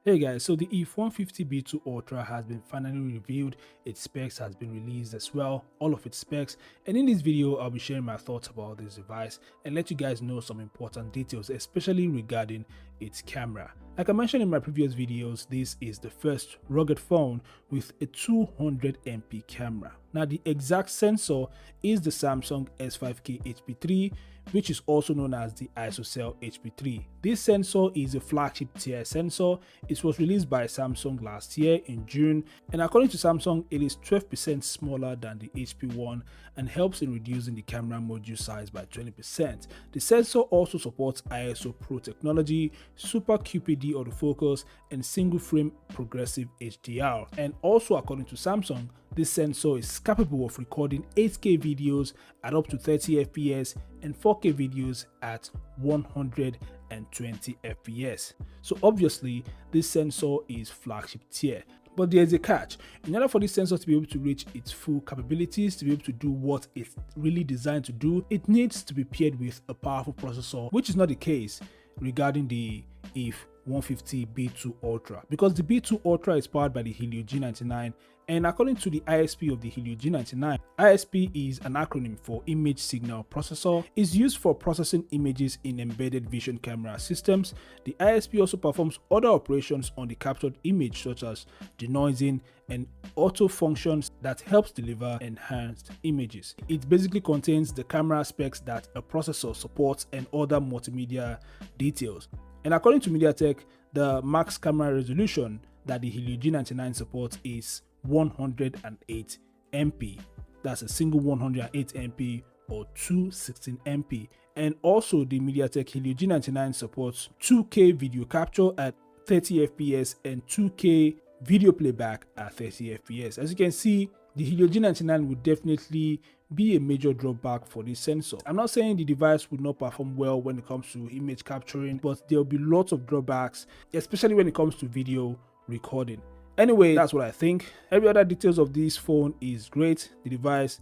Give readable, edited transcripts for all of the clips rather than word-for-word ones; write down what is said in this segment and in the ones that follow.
Hey guys, so the IIIF150 B2 Ultra has been finally revealed. Its specs has been released as well, all of its specs, and in this video I'll be sharing my thoughts about this device and let you guys know some important details, especially regarding its camera. Like I mentioned in my previous videos, this is the first rugged phone with a 200MP camera. Now the exact sensor is the Samsung S5K HP3, which is also known as the ISOCELL HP3. This sensor is a flagship tier sensor. It was released by Samsung last year in June, and according to Samsung, it is 12% smaller than the HP1 and helps in reducing the camera module size by 20%. The sensor also supports ISO Pro technology, Super QPD autofocus, and single frame progressive HDR. And also according to Samsung, this sensor is capable of recording 8K videos at up to 30 FPS and 4K videos at 120 FPS. So obviously, this sensor is flagship tier. But there's a catch. In order for this sensor to be able to reach its full capabilities, to be able to do what it's really designed to do, it needs to be paired with a powerful processor, which is not the case regarding the IIIF150 B2 Ultra, because the B2 Ultra is powered by the Helio G99, and according to the ISP of the Helio G99, ISP is an acronym for Image Signal Processor. It's used for processing images in embedded vision camera systems. The ISP also performs other operations on the captured image, such as denoising and auto functions that helps deliver enhanced images. It basically contains the camera specs that a processor supports and other multimedia details. And according to MediaTek, the max camera resolution that the Helio G99 supports is 108 MP. That's a single 108 MP or 216 MP. And also the MediaTek Helio G99 supports 2K video capture at 30 FPS and 2K video playback at 30 FPS. As you can see, the Helio G99 would definitely be a major drawback for this sensor. I'm not saying the device would not perform well when it comes to image capturing, but there will be lots of drawbacks, especially when it comes to video recording. Anyway, that's what I think. Every other details of this phone is great. The device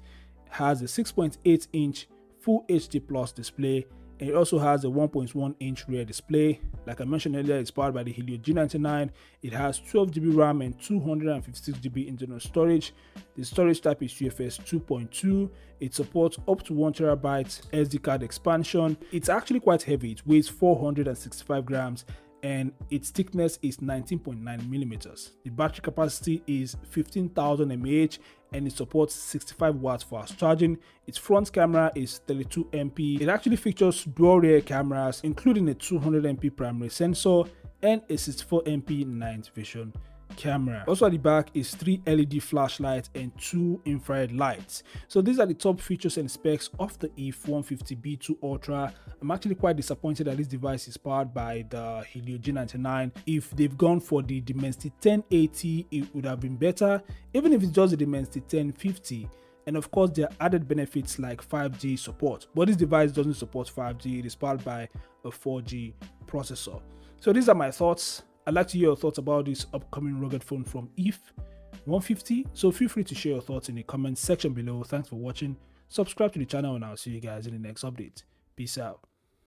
has a 6.8-inch Full HD Plus display, and it also has a 1.1-inch rear display. Like I mentioned earlier, it's powered by the Helio G99. It has 12GB RAM and 256GB internal storage. The storage type is UFS 2.2. It supports up to 1TB SD card expansion. It's actually quite heavy. It weighs 465 grams. And its thickness is 19.9 millimeters. The battery capacity is 15,000 mAh and it supports 65 watts fast charging. Its front camera is 32 MP. It actually features dual rear cameras, including a 200 MP primary sensor and a 64 MP night vision camera. Also at the back is 3 LED flashlights and 2 infrared lights. So these are the top features and specs of the IIIF150 B2 Ultra. I'm actually quite disappointed that this device is powered by the Helio G99. If they've gone for the Dimensity 1080, it would have been better, even if it's just the Dimensity 1050. And of course, there are added benefits like 5G support, but this device doesn't support 5G. It is powered by a 4G processor. So these are my thoughts. I'd like to hear your thoughts about this upcoming rugged phone from IIIF150. So feel free to share your thoughts in the comments section below. Thanks for watching. Subscribe to the channel and I'll see you guys in the next update. Peace out.